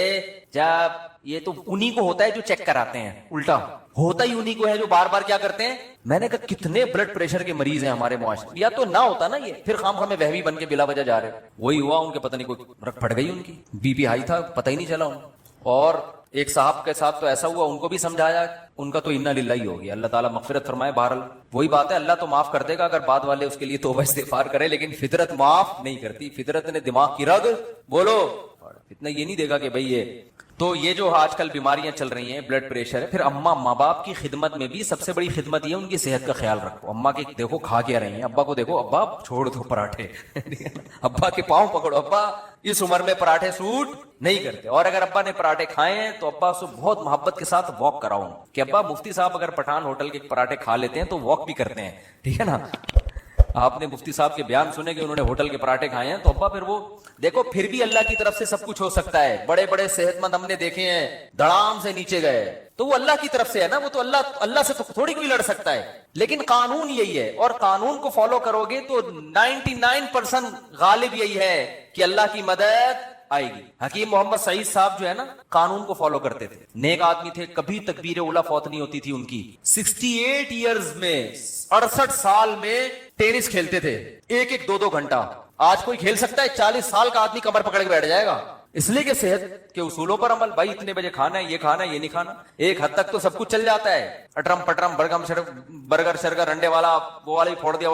جب یہ تو انہی کو ہوتا ہے جو چیک کراتے ہیں, الٹا ہوتا ہی انہی کو ہے جو بار بار کیا کرتے ہیں. میں نے کہا کتنے بلڈ پریشر کے مریض ہیں ہمارے معاشرے, یا تو نہ ہوتا نا یہ, پھر خام ہمیں وہمی بن کے بلا وجہ جا رہے. وہی ہوا, ان کے پتہ نہیں کوئی رکھ پڑ گئی, ان کی بی پی ہائی تھا, پتہ ہی نہیں چلا ان. اور ایک صاحب کے ساتھ تو ایسا ہوا, ان کو بھی سمجھایا, ان کا تو انا للہ ہی ہو گیا, اللہ تعالیٰ مغفرت فرمائے. بہرحال وہی بات ہے, اللہ تو معاف کر دے گا اگر بعد والے اس کے لیے توبہ استغفار کرے, لیکن فطرت معاف نہیں کرتی. فطرت نے دماغ کی رگ بولو اتنا یہ نہیں دے گا کہ بھئی یہ. تو یہ جو آج کل بیماریاں چل رہی ہیں, بلڈ پریشر ہے, پھر اماں ماں باپ کی خدمت میں بھی سب سے بڑی خدمت یہ ان کی صحت کا خیال رکھو. اماں کے دیکھو کھا کیا رہی ہیں, ابا کو دیکھو, ابا چھوڑ دو پراٹھے, ابا کے پاؤں پکڑو, ابا اس عمر میں پراٹھے سوٹ نہیں کرتے. اور اگر ابا نے پراٹھے کھائے ہیں تو ابا سے بہت محبت کے ساتھ واک کراؤ, کہ ابا مفتی صاحب اگر پٹھان ہوٹل کے پراٹھے کھا لیتے ہیں تو واک بھی کرتے ہیں, ٹھیک ہے نا. آپ نے مفتی صاحب کے بیان سنے کہ انہوں نے ہوٹل کے پراٹھے کھائے ہیں, تو ابا پھر وہ دیکھو, پھر بھی اللہ کی طرف سے سب کچھ ہو سکتا ہے. بڑے بڑے صحت مند ہم نے دیکھے ہیں, دڑام سے نیچے گئے, تو وہ اللہ کی طرف سے ہے نا, وہ تو اللہ سے تو تھوڑی کوئی لڑ سکتا ہے. لیکن قانون یہی ہے, اور قانون کو فالو کرو گے تو 99% غالب یہی ہے کہ اللہ کی مدد آئے گی. حکیم محمد سعید صاحب جو ہے نا, قانون کو فالو کرتے تھے, نیک آدمی تھے, کبھی تکبیر اولا فوت نہیں ہوتی تھی ان کی. 68 ایئرز میں, 68 سال میں ٹینس کھیلتے تھے, ایک ایک 2-2 گھنٹہ. آج کوئی کھیل سکتا ہے؟ 40 سال کا آدمی کمر پکڑ کے بیٹھ جائے گا, اس لیے کہ صحت کے اصولوں پر عمل. بھائی اتنے بجے کھانا ہے, یہ کھانا ہے, یہ نہیں کھانا. ایک حد تک تو سب کچھ چل جاتا ہے, اٹرم پٹرم برگر شرگر انڈے والا وہ والا ہی پھوڑ دیا,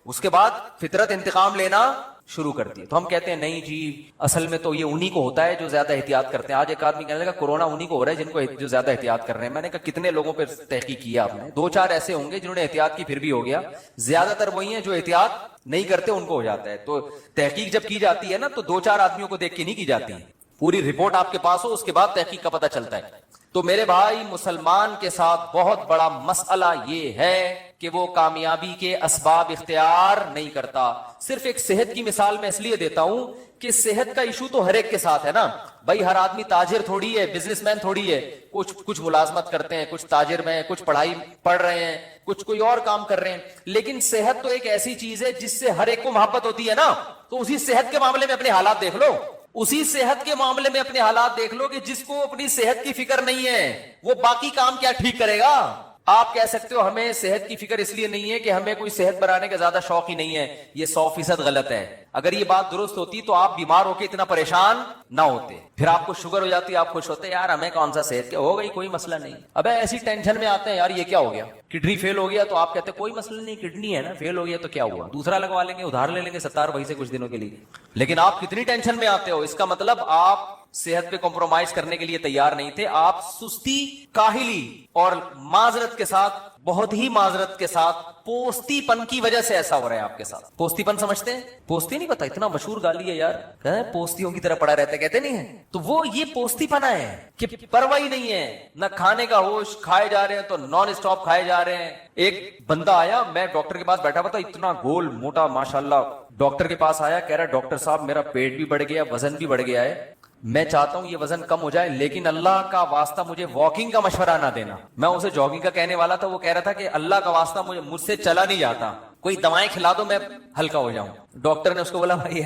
اس کے بعد فطرت انتقام لینا شروع کرتی ہے. تو ہم کہتے ہیں نہیں جی, اصل میں تو یہ انہی کو ہوتا ہے جو زیادہ احتیاط کرتے ہیں. آج ایک آدمی کہنے لگا کورونا انہی کو ہو رہا ہے جن کو جو زیادہ احتیاط کر رہے ہیں. میں نے کہا کتنے لوگوں پہ تحقیق کیا آپ نے؟ 2-4 ایسے ہوں گے جنہوں نے احتیاط کی پھر بھی ہو گیا, زیادہ تر وہی ہیں جو احتیاط نہیں کرتے ان کو ہو جاتا ہے. تو تحقیق جب کی جاتی ہے نا, تو 2-4 آدمیوں کو دیکھ کے نہیں کی جاتی, پوری رپورٹ آپ کے پاس ہو, اس کے بعد تحقیق کا پتہ چلتا ہے. تو میرے بھائی, مسلمان کے ساتھ بہت بڑا مسئلہ یہ ہے کہ وہ کامیابی کے اسباب اختیار نہیں کرتا. صرف ایک صحت کی مثال میں اس لیے دیتا ہوں کہ صحت کا ایشو تو ہر ایک کے ساتھ ہے نا بھائی. ہر آدمی تاجر تھوڑی ہے, بزنس مین تھوڑی ہے. کچھ ملازمت کرتے ہیں, کچھ تاجر میں, کچھ پڑھائی پڑھ رہے ہیں, کچھ کوئی اور کام کر رہے ہیں. لیکن صحت تو ایک ایسی چیز ہے جس سے ہر ایک کو محبت ہوتی ہے نا. تو اسی صحت کے معاملے میں اپنے حالات دیکھ لو, اسی صحت کے معاملے میں اپنے حالات دیکھ لو کہ جس کو اپنی صحت کی فکر نہیں ہے وہ باقی کام کیا ٹھیک کرے گا. آپ کہہ سکتے ہو ہمیں صحت کی فکر اس لیے نہیں ہے کہ ہمیں کوئی صحت بنانے کا زیادہ شوق ہی نہیں ہے. یہ 100% غلط ہے. اگر یہ بات درست ہوتی تو آپ بیمار ہو کے اتنا پریشان نہ ہوتے. پھر آپ کو شوگر ہو جاتی, آپ خوش ہوتے, یار ہمیں کون سا صحت کیا ہو گئی, کوئی مسئلہ نہیں. ابے ایسی ٹینشن میں آتے ہیں, یار یہ کیا ہو گیا, کڈنی فیل ہو گیا, تو آپ کہتے ہیں کوئی مسئلہ نہیں, کڈنی ہے نا, فیل ہو گیا تو کیا ہوا, دوسرا لگوا لیں گے, ادھار لے لیں گے 70 بھائی سے کچھ دنوں کے لیے. لیکن آپ کتنی ٹینشن میں آتے ہو, اس کا مطلب آپ صحت پہ کمپرومائز کرنے کے لیے تیار نہیں تھے. آپ سستی, کاہلی اور معذرت کے ساتھ, بہت ہی معذرت کے ساتھ, پوستی پن کی وجہ سے ایسا ہو رہا ہے آپ کے ساتھ. پوستی پن سمجھتے ہیں؟ پوستی نہیں پتا, اتنا مشہور گالی ہے یار, پوستیوں کی طرح پڑا رہتا ہے, کہتے نہیں ہے. تو وہ یہ پوستی پنا ہے کہ پرواہ ہی نہیں ہے, نہ کھانے کا ہوش, کھائے جا رہے ہیں تو نان اسٹاپ کھائے جا رہے ہیں. ایک بندہ آیا, میں ڈاکٹر کے پاس بیٹھا ہوا تھا, اتنا گول موٹا ماشاءاللہ, ڈاکٹر کے پاس آیا, کہہ رہا ڈاکٹر صاحب میرا پیٹ بھی بڑھ گیا, وزن بھی بڑھ گیا ہے, میں چاہتا ہوں یہ وزن کم ہو جائے, لیکن اللہ کا واسطہ مجھے واکنگ کا مشورہ نہ دینا. میں اسے جاگنگ کا کہنے والا تھا, وہ کہہ رہا تھا کہ اللہ کا واسطہ مجھ سے چلا نہیں جاتا, کوئی دوائیں کھلا دو میں ہلکا ہو جاؤں. ڈاکٹر نے اس کو بولا بھائی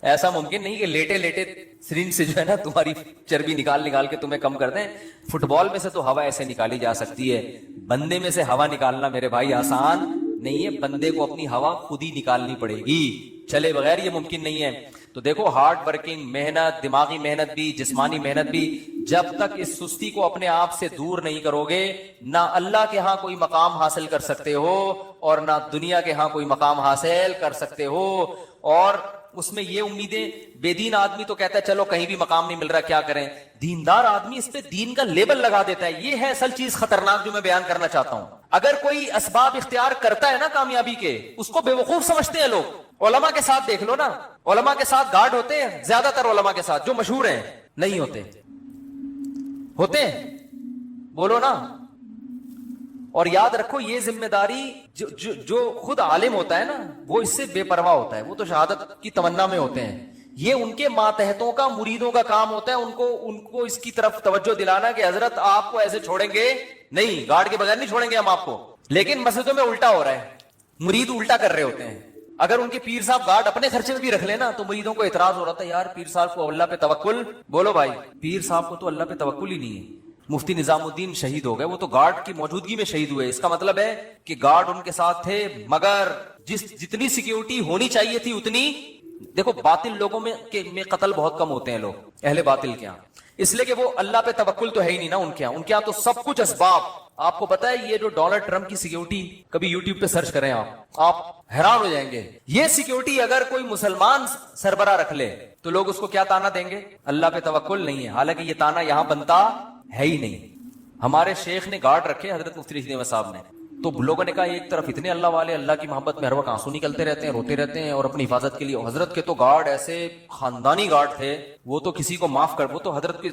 ایسا ممکن نہیں کہ لیٹے لیٹے سرنج سے جو ہے نا تمہاری چربی نکال کے تمہیں کم کر دیں. فٹ بال میں سے تو ہوا ایسے نکالی جا سکتی ہے, بندے میں سے ہوا نکالنا میرے بھائی آسان نہیں ہے. بندے کو اپنی ہوا خود ہی نکالنی پڑے گی, چلے بغیر یہ ممکن نہیں ہے. تو دیکھو, ہارڈ ورکنگ محنت, دماغی محنت بھی, جسمانی محنت بھی, جب تک اس سستی کو اپنے آپ سے دور نہیں کرو گے, نہ اللہ کے ہاں کوئی مقام حاصل کر سکتے ہو اور نہ دنیا کے ہاں کوئی مقام حاصل کر سکتے ہو. اور اس میں یہ امیدیں, بے دین آدمی تو کہتا ہے چلو کہیں بھی مقام نہیں مل رہا, کیا کریں. دیندار آدمی اس پہ دین کا لیبل لگا دیتا ہے. یہ ہے اصل چیز خطرناک جو میں بیان کرنا چاہتا ہوں. اگر کوئی اسباب اختیار کرتا ہے نا کامیابی کے, اس کو بے وقوف سمجھتے ہیں لوگ. علماء کے ساتھ دیکھ لو نا, علماء کے ساتھ گارڈ ہوتے ہیں, زیادہ تر علماء کے ساتھ جو مشہور ہیں نہیں ہوتے. ہوتے ہیں؟ بولو نا. اور یاد رکھو یہ ذمہ داری جو خود عالم ہوتا ہے نا وہ اس سے بے پرواہ ہوتا ہے, وہ تو شہادت کی تمنا میں ہوتے ہیں. یہ ان کے ماتحتوں کا مریدوں کا کام ہوتا ہے ان کو اس کی طرف توجہ دلانا کہ حضرت آپ کو ایسے چھوڑیں گے نہیں, گارڈ کے بغیر نہیں چھوڑیں گے ہم آپ کو. لیکن مسجدوں میں الٹا ہو رہا ہے, مرید الٹا کر رہے ہوتے ہیں. اگر ان کے پیر صاحب گارڈ اپنے خرچے میں بھی رکھ لینا تو مریدوں کو اعتراض ہو رہا تھا, یار پیر صاحب کو اللہ پہ توکل. بولو بھائی, پیر صاحب کو تو اللہ پہ توکل ہی نہیں ہے. مفتی نظام الدین شہید ہو گئے, وہ تو گارڈ کی موجودگی میں شہید ہوئے. اس کا مطلب ہے کہ گارڈ ان کے ساتھ تھے, مگر جتنی سیکیورٹی ہونی چاہیے تھی اتنی. دیکھو باطل لوگوں میں قتل بہت کم ہوتے ہیں لوگ, اہل باطل کے یہاں, اس لیے کہ وہ اللہ پہ توکل تو ہے ہی نہیں نا ان کے یہاں. ان کے یہاں تو سب کچھ اسباب. آپ کو پتا ہے یہ جو ڈونلڈ ٹرمپ کی سیکیورٹی, کبھی یوٹیوب پہ سرچ کریں آپ حیران ہو جائیں گے. یہ سیکیورٹی اگر کوئی مسلمان سربراہ رکھ لے تو لوگ اس کو کیا تانا دیں گے؟ اللہ پہ توکل نہیں ہے. حالانکہ یہ تانا یہاں بنتا ہے ہی نہیں. ہمارے شیخ نے گارڈ رکھے حضرت مفتی رشید احمد صاحب نے, تو لوگوں نے کہا ایک طرف اتنے اللہ والے, اللہ کی محبت میں ہر وقت آنسو نکلتے رہتے ہیں, روتے رہتے ہیں اور اپنی حفاظت کے لیے. حضرت کے تو گارڈ ایسے خاندانی گارڈ تھے, وہ تو کسی کو معاف کر, وہ تو حضرت کے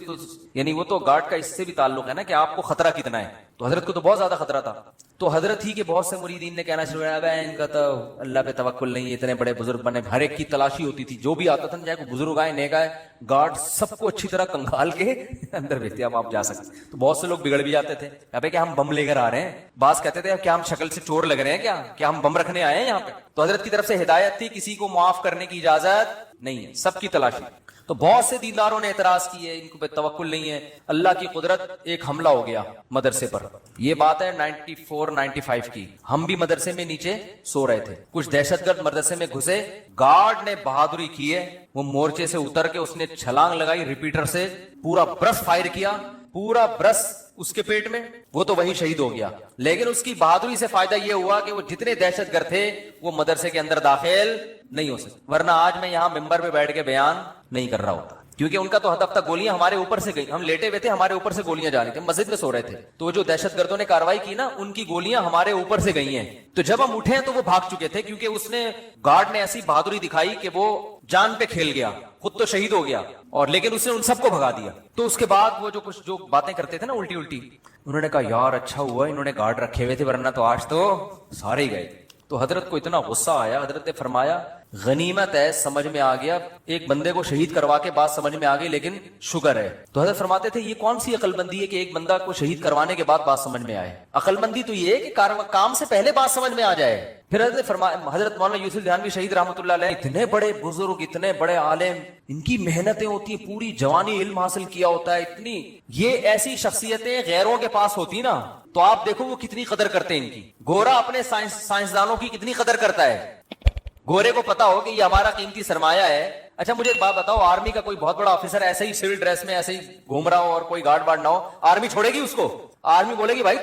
یعنی وہ تو گارڈ کا اس سے بھی تعلق ہے نا کہ آپ کو خطرہ کتنا ہے. تو حضرت کو تو بہت زیادہ خطرہ تھا. تو حضرت ہی کے بہت سے مریدین نے کہنا شروع کیا, ان کا تو اللہ پہ توکل نہیں ہے, اتنے بڑے بزرگ بنے. ہر ایک کی تلاشی ہوتی تھی, جو بھی آتا تھا چاہے کوئی بزرگ آئے نیک آئے, گارڈ سب کو اچھی طرح کنگال کے اندر بھیجتے, اب آپ جا سکتے. تو بہت سے لوگ بگڑ بھی جاتے تھے, کہ ہم بم لے کر آ رہے ہیں. بعض کہتے تھے کیا ہم شکل سے چور لگ رہے ہیں, کیا ہم بم رکھنے آئے ہیں یہاں پہ. تو حضرت کی طرف سے ہدایت تھی, کسی کو معاف کرنے کی اجازت نہیں ہے, سب کی تلاشی. تو بہت سے دینداروں نے اعتراض کیے, ان کو پہ توکل نہیں ہے. اللہ کی قدرت, ایک حملہ ہو گیا مدرسے پر. یہ بات ہے 94-95 کی. ہم بھی مدرسے میں نیچے سو رہے تھے, کچھ دہشت گرد مدرسے میں گھسے. گارڈ نے بہادری کی ہے, وہ مورچے سے اتر کے اس نے چھلانگ لگائی, ریپیٹر سے پورا برس فائر کیا, پورا برس اس کے پیٹ میں, وہ تو وہی شہید ہو گیا. لیکن اس کی بہادری سے فائدہ یہ ہوا کہ وہ جتنے دہشت گرد تھے وہ مدرسے کے اندر داخل نہیں ہو سکتے. ورنہ آج میں یہاں ممبر پہ بیٹھ کے بیان نہیں کر رہا ہوتا, کیونکہ ان کا تو ہدف تھا گولیاں ہمارے اوپر سے گئی. ہم لیٹے ہوئے تھے, ہمارے اوپر سے گولیاں جا رہی تھی, مسجد میں سو رہے تھے. تو جو دہشت گردوں نے کاروائی کی نا, ان کی گولیاں ہمارے اوپر سے گئی ہیں. تو جب ہم اٹھے تو وہ بھاگ چکے تھے, کیونکہ اس نے گارڈ نے ایسی بہادری دکھائی کہ وہ جان پہ کھیل گیا, خود تو شہید ہو گیا, اور لیکن اس نے ان سب کو بھگا دیا. تو اس کے بعد وہ جو باتیں کرتے تھے نا الٹی, انہوں نے کہا یار اچھا ہوا انہوں نے گارڈ رکھے ہوئے تھے, ورنہ تو آج تو سارے ہی گئے. تو حضرت کو اتنا غصہ آیا, حضرت نے فرمایا غنیمت ہے, سمجھ میں آ گیا, ایک بندے کو شہید کروا کے بات سمجھ میں آ گئی, لیکن شکر ہے. تو حضرت فرماتے تھے یہ کون سی عقل مندی ہے کہ ایک بندہ کو شہید کروانے کے بعد بات سمجھ میں آئے. عقل مندی تو یہ ہے کہ کام سے پہلے بات سمجھ میں آ جائے. پھر حضرت فرمایا, حضرت مولانا یوسف دھیانوی شہید رحمۃ اللہ علیہ, اتنے بڑے بزرگ, اتنے بڑے عالم, ان کی محنتیں ہوتی ہیں, پوری جوانی علم حاصل کیا ہوتا ہے. اتنی یہ ایسی شخصیتیں غیروں کے پاس ہوتی نا, تو آپ دیکھو وہ کتنی قدر کرتے ہیں ان کی. گورا اپنے سائنسدانوں کی کتنی قدر کرتا ہے. گورے کو پتا ہو کہ یہ ہمارا قیمتی سرمایہ ہے. اچھا مجھے ایک بات بتاؤ, آرمی کا کوئی بہت بڑا آفیسر ایسے ہی سول ڈریس میں ایسے ہی گھوم رہا ہو اور کوئی گارڈ وارڈ نہ ہو, آرمی چھوڑے گی اس کو؟ آرمی بولے گی بھائی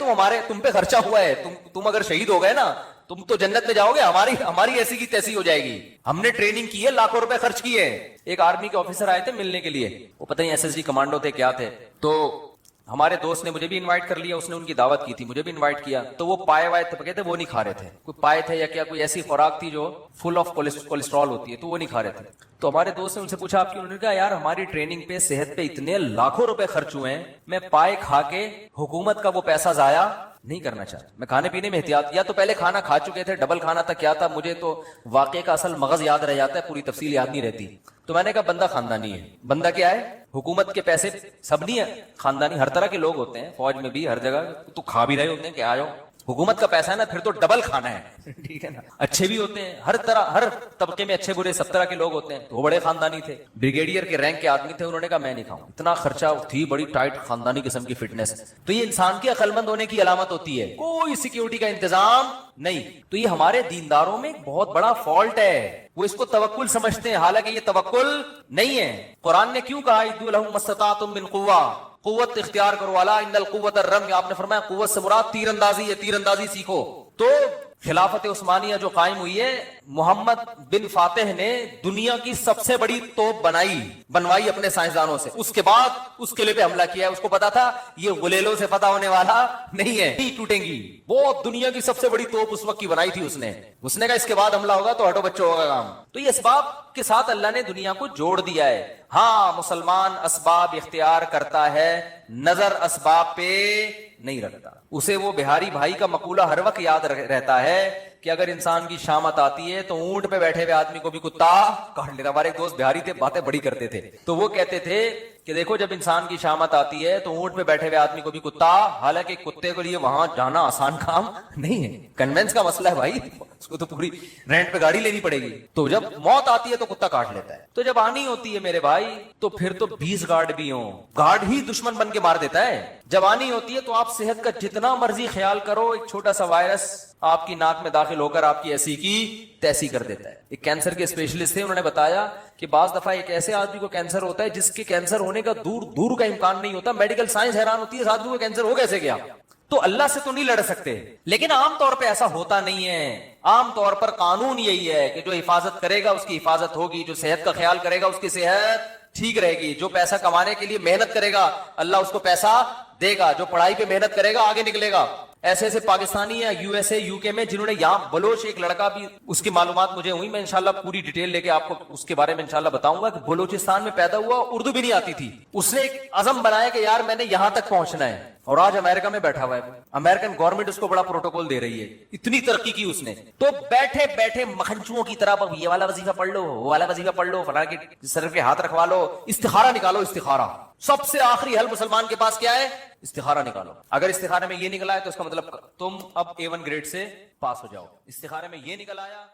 تم پہ خرچہ ہوا ہے, تم اگر شہید ہو گئے نا تم تو جنت میں جاؤ گے, ہماری ایسی کی تیسی ہو جائے گی. ہم نے ٹریننگ کی ہے, لاکھوں روپے خرچ کیے. ایک آرمی کے آفیسر آئے تھے ملنے کے لیے, وہ پتہ نہیں SSG کمانڈو تھے کیا تھے. تو ہمارے دوست نے مجھے بھی انوائٹ کر لیا, اس نے ان کی دعوت کی تھی, مجھے بھی انوائٹ کیا. تو وہ پائے وائے تھے, وہ نہیں کھا رہے تھے. کوئی پائے تھے یا کیا, کوئی ایسی خوراک تھی جو فل آف کولیسٹرول ہوتی ہے, تو وہ نہیں کھا رہے تھے. تو ہمارے دوست نے ان سے پوچھا آپ کی, انہوں نے کہا یار ہماری ٹریننگ پہ, صحت پہ اتنے لاکھوں روپے خرچ ہوئے ہیں, میں پائے کھا کے حکومت کا وہ پیسہ ضائع نہیں کرنا چاہتا. میں کھانے پینے میں احتیاط, یا تو پہلے کھانا کھا چکے تھے, ڈبل کھانا تھا, کیا تھا مجھے تو واقعے کا اصل مغز یاد رہ جاتا ہے, پوری تفصیل یاد نہیں رہتی. تو میں نے کہا بندہ خاندانی ہے. بندہ کیا ہے؟ حکومت کے پیسے سب نہیں ہے خاندانی, ہر طرح کے لوگ ہوتے ہیں, فوج میں بھی ہر جگہ تو کھا بھی رہے ہوتے ہیں کہ آ جاؤ, حکومت کا پیسہ ہے نا, پھر تو ڈبل کھانا ہے, ٹھیک ہے نا. اچھے بھی ہوتے ہیں, ہر طرح ہر طبقے میں اچھے برے سب طرح کے لوگ ہوتے ہیں. تو وہ بڑے خاندانی تھے, بریگیڈیئر کے رینک کے آدمی تھے. انہوں نے کہا میں نہیں کھاؤں, اتنا خرچہ تھی, بڑی ٹائٹ خاندانی قسم کی فٹنس. تو یہ انسان کی عقل مند ہونے کی علامت ہوتی ہے, کوئی سیکیورٹی کا انتظام نہیں. تو یہ ہمارے دینداروں میں بہت بڑا فالٹ ہے, وہ اس کو توکل سمجھتے ہیں, حالانکہ یہ توکل نہیں ہے. قرآن نے کیوں کہا ادعوا لہم ما استطعتم من قوہ, قوت اختیار کرو, الا ان القوۃ الرمی, آپ نے فرمایا قوت سے مراد تیر اندازی ہے, تیر اندازی سیکھو. تو خلافت عثمانیہ جو قائم ہوئی ہے, محمد بن فاتح نے دنیا کی سب سے بڑی توپ بنوائی اپنے سائنسدانوں سے. اس کے بعد اس قلعے پہ حملہ کیا. اس کو پتا تھا یہ غلیلوں سے فتح ہونے والا نہیں ہے, نہیں ٹوٹیں گی. بہت دنیا کی سب سے بڑی توپ اس وقت کی بنائی تھی اس نے کہا اس کے بعد حملہ ہوگا تو ہٹو بچوں ہوگا کام. تو یہ اسباب کے ساتھ اللہ نے دنیا کو جوڑ دیا ہے. ہاں مسلمان اسباب اختیار کرتا ہے, نظر اسباب پہ نہیں رکھتا. اسے وہ بہاری بھائی کا مقولہ ہر وقت یاد رہتا ہے کہ اگر انسان کی شامت آتی ہے تو اونٹ پہ بیٹھے ہوئے آدمی کو بھی کتا کاٹ لیتا. ہمارے ایک دوست بہاری تھے, باتیں بڑی کرتے تھے, تو وہ کہتے تھے کہ دیکھو جب انسان کی شامت آتی ہے تو اونٹ پہ بیٹھے ہوئے آدمی کو بھی کتا, حالانکہ کتے کے لیے وہاں جانا آسان کام نہیں ہے, کنوینس کا مسئلہ ہے بھائی, اس کو تو پوری رینٹ پہ گاڑی لینی پڑے گی. تو جب موت آتی ہے تو کتا کاٹ لیتا ہے. تو جب آنی ہوتی ہے میرے بھائی تو پھر تو 20 گارڈ بھی ہوں, گارڈ ہی دشمن بن کے مار دیتا ہے. جب آنی ہوتی ہے تو آپ صحت کا جتنا مرضی خیال کرو, ایک چھوٹا سا وائرس آپ کی ناک میں داخل ہو کر آپ کی ایسی کی تیسی کر دیتا ہے. ایک کینسر کے اسپیشلسٹ تھے, انہوں نے بتایا کہ بعض دفعہ ایک ایسے آدمی کو کینسر ہوتا ہے جس کے کینسر ہونے کا دور کا امکان نہیں ہوتا. میڈیکل سائنس حیران ہوتی ہے اس آدمی کو کینسر ہو کیسے گیا. تو اللہ سے تو نہیں لڑ سکتے, لیکن عام طور پہ ایسا ہوتا نہیں ہے. عام طور پر قانون یہی ہے کہ جو حفاظت کرے گا اس کی حفاظت ہوگی, جو صحت کا خیال کرے گا اس کی صحت ٹھیک رہے گی, جو پیسہ کمانے کے لیے محنت کرے گا اللہ اس کو پیسہ دے گا, جو پڑھائی پہ محنت کرے گا آگے نکلے گا. ایسے ایسے پاکستانی یا یو ایس اے یو کے میں جنہوں نے یہاں بلوچ, ایک لڑکا بھی, اس کی معلومات مجھے ہوئی, میں انشاءاللہ پوری ڈیٹیل لے کے آپ کو اس کے بارے میں انشاءاللہ بتاؤں گا, کہ بلوچستان میں پیدا ہوا, اردو بھی نہیں آتی تھی, اس نے ایک عزم بنایا کہ یار میں نے یہاں تک پہنچنا ہے, اور آج امریکہ میں بیٹھا ہوا ہے. امریکن گورنمنٹ اس کو بڑا پروٹوکول دے رہی ہے, اتنی ترقی کی اس نے. تو بیٹھے بیٹھے مکھنچوؤں کی طرح یہ والا وظیفہ پڑھ لو, وہ والا وظیفہ پڑھ لو, فلاں کے سر پہ ہاتھ رکھوا لو, استخارہ نکالو. استخارہ سب سے آخری حل مسلمان کے پاس کیا ہے؟ استخارہ نکالو. اگر استخارے میں یہ نکلا ہے تو اس کا مطلب تم اب A1 گریڈ سے پاس ہو جاؤ. استخارے میں یہ نکل آیا